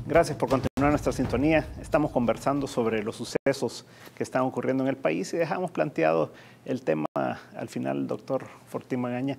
Gracias por continuar nuestra sintonía. Estamos conversando sobre los sucesos que están ocurriendo en el país y dejamos planteado el tema al final, doctor Fortín Magaña,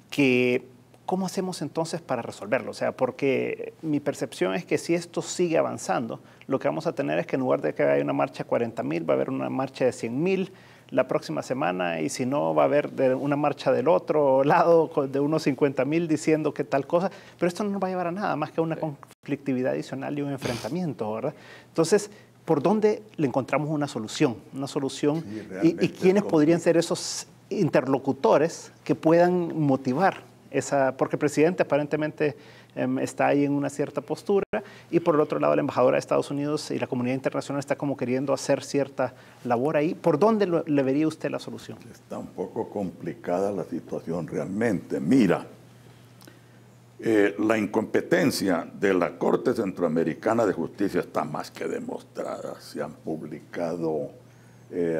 que ¿cómo hacemos entonces para resolverlo? O sea, porque mi percepción es que si esto sigue avanzando, lo que vamos a tener es que en lugar de que haya una marcha de 40,000, va a haber una marcha de 100,000 la próxima semana, y si no, va a haber una marcha del otro lado de unos 50,000 diciendo que tal cosa, pero esto no nos va a llevar a nada más que a una conflictividad adicional y un enfrentamiento, ¿verdad? Entonces, ¿por dónde le encontramos una solución? Una solución, sí, y quiénes podrían ser esos interlocutores que puedan motivar esa, porque el presidente aparentemente está ahí en una cierta postura, y por el otro lado la embajadora de Estados Unidos y la comunidad internacional está como queriendo hacer cierta labor ahí. ¿Por dónde le vería usted la solución? Está un poco complicada la situación realmente. Mira, la incompetencia de la Corte Centroamericana de Justicia está más que demostrada. Se han publicado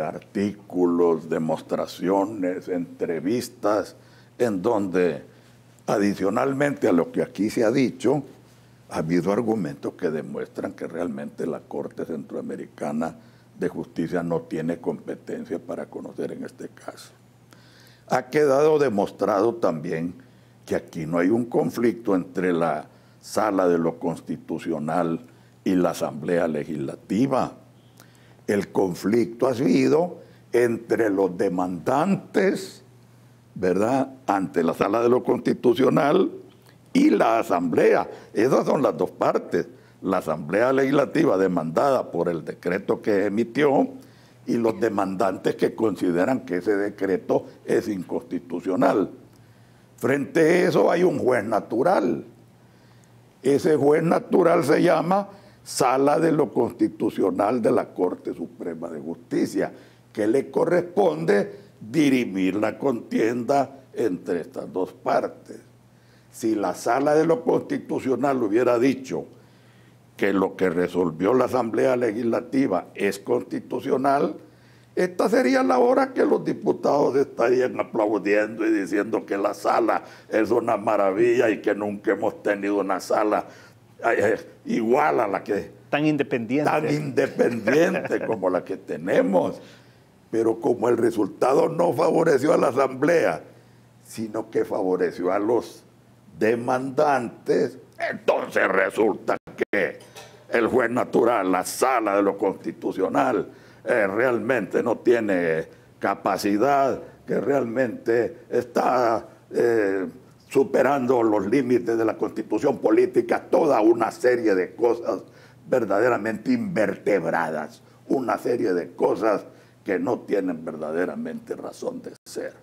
artículos, demostraciones, entrevistas, en donde, adicionalmente a lo que aquí se ha dicho, ha habido argumentos que demuestran que realmente la Corte Centroamericana de Justicia no tiene competencia para conocer en este caso. Ha quedado demostrado también que aquí no hay un conflicto entre la Sala de lo Constitucional y la Asamblea Legislativa. El conflicto ha sido entre los demandantes, ¿verdad?, ante la Sala de lo Constitucional y la Asamblea. Esas son las dos partes. La Asamblea Legislativa demandada por el decreto que emitió y los demandantes que consideran que ese decreto es inconstitucional. Frente a eso hay un juez natural. Ese juez natural se llama Sala de lo Constitucional de la Corte Suprema de Justicia, que le corresponde dirimir la contienda entre estas dos partes. Si la Sala de lo Constitucional hubiera dicho que lo que resolvió la Asamblea Legislativa es constitucional, esta sería la hora que los diputados estarían aplaudiendo y diciendo que la sala es una maravilla y que nunca hemos tenido una sala igual a la que... Tan independiente como la que tenemos. Pero como el resultado no favoreció a la Asamblea, sino que favoreció a los demandantes, entonces resulta que el juez natural, la Sala de lo Constitucional, realmente no tiene capacidad, que realmente está superando los límites de la Constitución política, toda una serie de cosas verdaderamente invertebradas, una serie de cosas que no tienen verdaderamente razón de ser.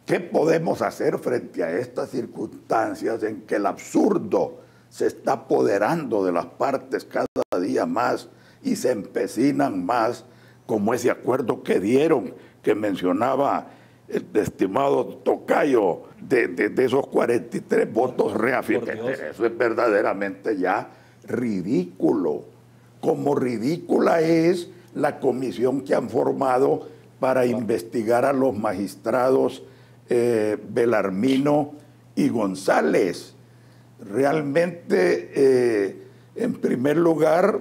¿Qué podemos hacer frente a estas circunstancias en que el absurdo se está apoderando de las partes cada día más y se empecinan más, como ese acuerdo que dieron, que mencionaba el estimado tocayo, de esos 43 votos reafirmados? Eso es verdaderamente ya ridículo. Como ridícula es la comisión que han formado para investigar a los magistrados Belarmino y González. Realmente, en primer lugar,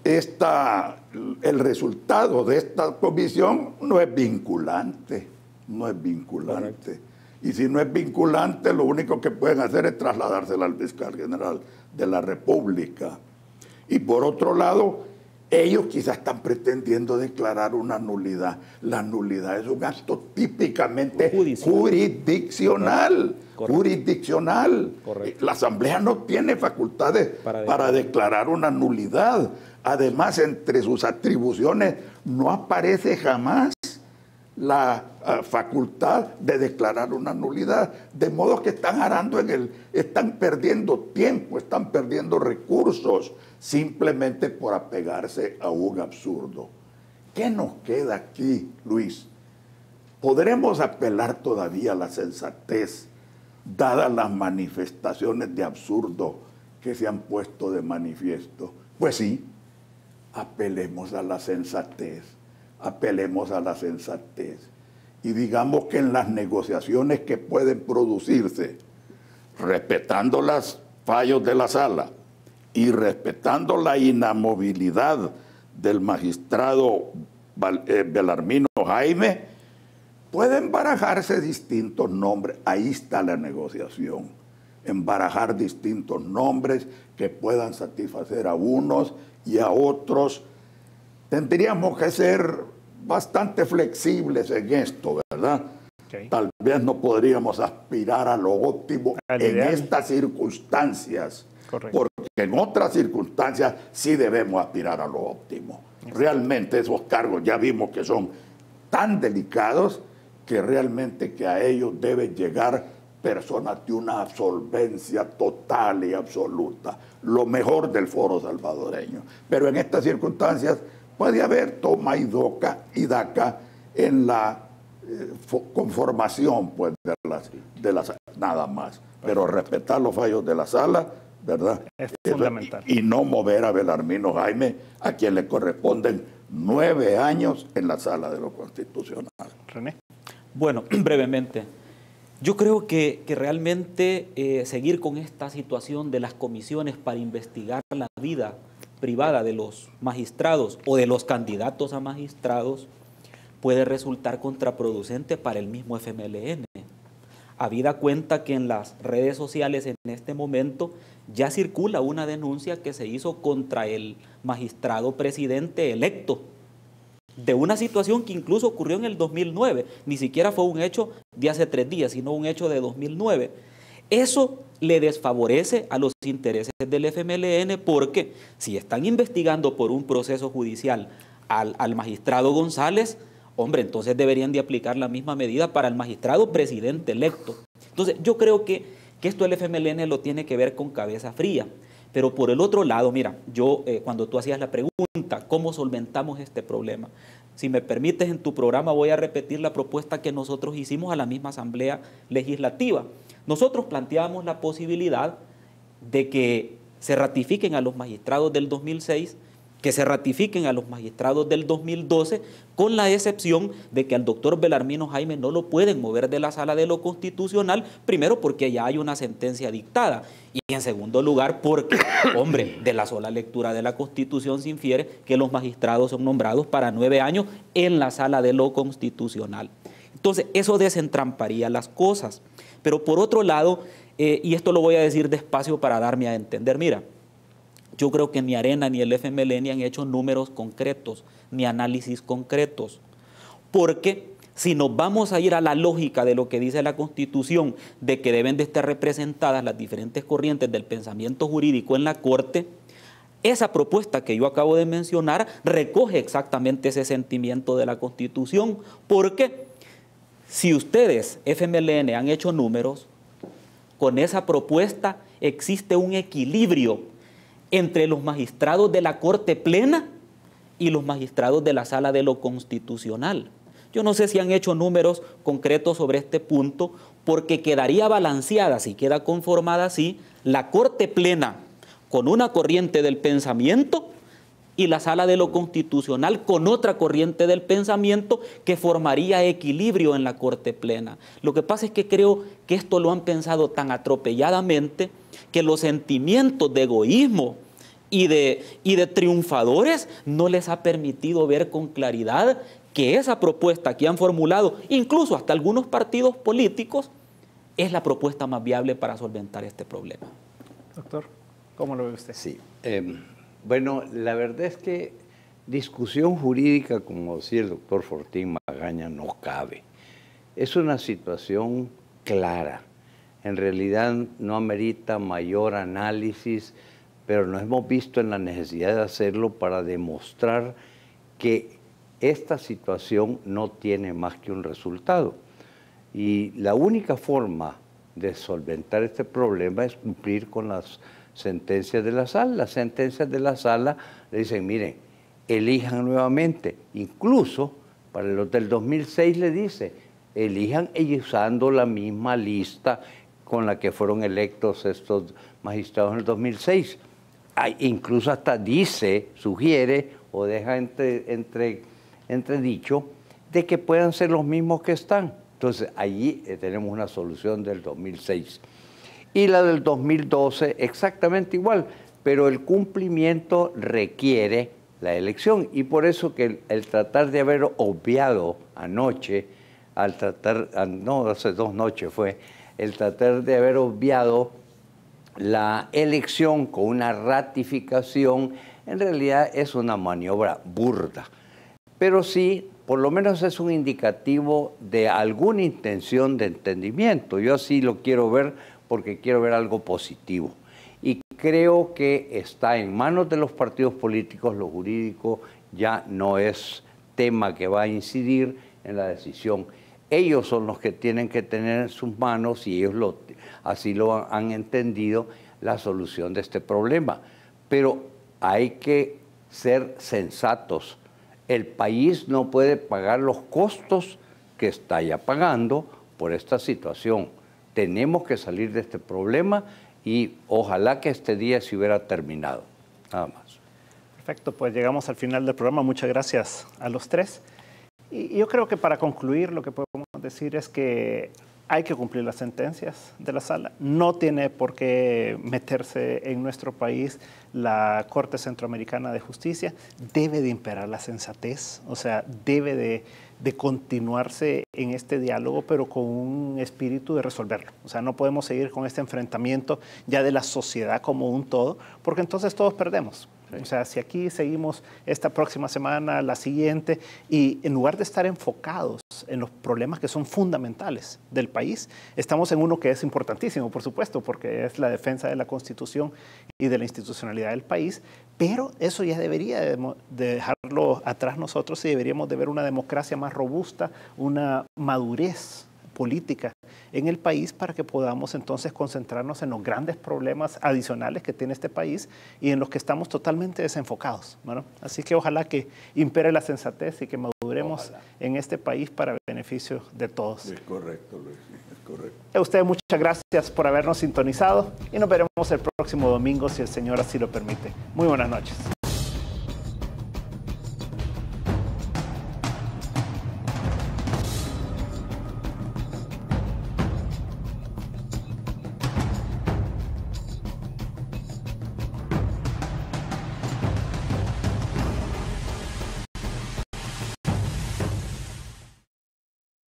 el resultado de esta comisión no es vinculante, no es vinculante. Y si no es vinculante, lo único que pueden hacer es trasladársela al fiscal general de la República. Y por otro lado, ellos quizás están pretendiendo declarar una nulidad. La nulidad es un acto típicamente jurisdiccional. Jurisdiccional. Correcto. La Asamblea no tiene facultades para declarar una nulidad. Además, entre sus atribuciones no aparece jamás la facultad de declarar una nulidad. De modo que están arando están perdiendo tiempo, están perdiendo recursos, simplemente por apegarse a un absurdo. ¿Qué nos queda aquí, Luis? ¿Podremos apelar todavía a la sensatez, dadas las manifestaciones de absurdo que se han puesto de manifiesto? Pues sí, apelemos a la sensatez, apelemos a la sensatez. Y digamos que en las negociaciones que pueden producirse, respetando los fallos de la sala, y respetando la inamovilidad del magistrado Belarmino Jaime, pueden barajarse distintos nombres. Ahí está la negociación, en barajar distintos nombres que puedan satisfacer a unos y a otros. Tendríamos que ser bastante flexibles en esto, ¿verdad? Okay. Tal vez no podríamos aspirar a lo óptimo en estas circunstancias. Correcto. Porque en otras circunstancias sí debemos aspirar a lo óptimo. Realmente esos cargos ya vimos que son tan delicados que realmente que a ellos deben llegar personas de una solvencia total y absoluta, lo mejor del foro salvadoreño. Pero en estas circunstancias puede haber toma y daca en la conformación pues, de las nada más. Pero respetar los fallos de la sala, ¿verdad? Es fundamental. Y no mover a Belarmino Jaime, a quien le corresponden 9 años en la sala de lo constitucional. René. Bueno, brevemente. Yo creo que realmente seguir con esta situación de las comisiones para investigar la vida privada de los magistrados o de los candidatos a magistrados puede resultar contraproducente para el mismo FMLN. Habida cuenta que en las redes sociales en este momento ya circula una denuncia que se hizo contra el magistrado presidente electo de una situación que incluso ocurrió en el 2009, ni siquiera fue un hecho de hace 3 días, sino un hecho de 2009. Eso le desfavorece a los intereses del FMLN porque si están investigando por un proceso judicial al magistrado González, hombre, entonces deberían de aplicar la misma medida para el magistrado presidente electo. Entonces yo creo que esto el FMLN lo tiene que ver con cabeza fría. Pero por el otro lado, mira, yo cuando tú hacías la pregunta, ¿cómo solventamos este problema? Si me permites, en tu programa voy a repetir la propuesta que nosotros hicimos a la misma Asamblea Legislativa. Nosotros planteábamos la posibilidad de que se ratifiquen a los magistrados del 2006, que se ratifiquen a los magistrados del 2012, con la excepción de que al doctor Belarmino Jaime no lo pueden mover de la sala de lo constitucional, primero porque ya hay una sentencia dictada, y en segundo lugar porque, hombre, de la sola lectura de la Constitución se infiere que los magistrados son nombrados para 9 años en la sala de lo constitucional. Entonces, eso desentramparía las cosas. Pero por otro lado, y esto lo voy a decir despacio para darme a entender, mira, yo creo que ni Arena ni el FMLN han hecho números concretos, ni análisis concretos. Porque si nos vamos a ir a la lógica de lo que dice la Constitución, de que deben de estar representadas las diferentes corrientes del pensamiento jurídico en la Corte, esa propuesta que yo acabo de mencionar recoge exactamente ese sentimiento de la Constitución. Porque si ustedes, FMLN, han hecho números, con esa propuesta existe un equilibrio entre los magistrados de la Corte Plena y los magistrados de la Sala de lo Constitucional. Yo no sé si han hecho números concretos sobre este punto, porque quedaría balanceada, si queda conformada así, la Corte Plena con una corriente del pensamiento y la Sala de lo Constitucional con otra corriente del pensamiento que formaría equilibrio en la Corte Plena. Lo que pasa es que creo que esto lo han pensado tan atropelladamente que los sentimientos de egoísmo y de triunfadores no les ha permitido ver con claridad que esa propuesta que han formulado, incluso hasta algunos partidos políticos, es la propuesta más viable para solventar este problema. Doctor, ¿cómo lo ve usted? Sí, bueno, la verdad es que discusión jurídica, como decía el doctor Fortín Magaña, no cabe. Es una situación clara. En realidad no amerita mayor análisis, pero nos hemos visto en la necesidad de hacerlo para demostrar que esta situación no tiene más que un resultado. Y la única forma de solventar este problema es cumplir con las sentencias de la sala. Las sentencias de la sala le dicen, miren, elijan nuevamente. Incluso para los del 2006 le dice, elijan usando la misma lista con la que fueron electos estos magistrados en el 2006. Incluso hasta dice, sugiere o deja entredicho de que puedan ser los mismos que están. Entonces, allí tenemos una solución del 2006. Y la del 2012 exactamente igual, pero el cumplimiento requiere la elección. Y por eso que el tratar de haber obviado anoche, no, hace 2 noches fue, el tratar de haber obviado la elección con una ratificación, en realidad es una maniobra burda. Pero sí, por lo menos es un indicativo de alguna intención de entendimiento. Yo así lo quiero ver porque quiero ver algo positivo. Y creo que está en manos de los partidos políticos, lo jurídico ya no es tema que va a incidir en la decisión. Ellos son los que tienen que tener en sus manos, y ellos así lo han entendido, la solución de este problema. Pero hay que ser sensatos. El país no puede pagar los costos que está ya pagando por esta situación. Tenemos que salir de este problema y ojalá que este día se hubiera terminado. Nada más. Perfecto, pues llegamos al final del programa. Muchas gracias a los tres. Y yo creo que para concluir lo que podemos decir es que hay que cumplir las sentencias de la sala. No tiene por qué meterse en nuestro país la Corte Centroamericana de Justicia. Debe de imperar la sensatez, o sea, debe de continuarse en este diálogo, pero con un espíritu de resolverlo. O sea, no podemos seguir con este enfrentamiento ya de la sociedad como un todo, porque entonces todos perdemos. O sea, si aquí seguimos esta próxima semana, la siguiente, y en lugar de estar enfocados en los problemas que son fundamentales del país, estamos en uno que es importantísimo, por supuesto, porque es la defensa de la Constitución y de la institucionalidad del país, pero eso ya debería de dejarlo atrás nosotros y deberíamos de ver una democracia más robusta, una madurez política en el país para que podamos entonces concentrarnos en los grandes problemas adicionales que tiene este país y en los que estamos totalmente desenfocados, ¿no? Así que ojalá que impere la sensatez y que maduremos en este país para beneficio de todos. Es correcto, Luis, es correcto. A ustedes muchas gracias por habernos sintonizado y nos veremos el próximo domingo si el Señor así lo permite. Muy buenas noches.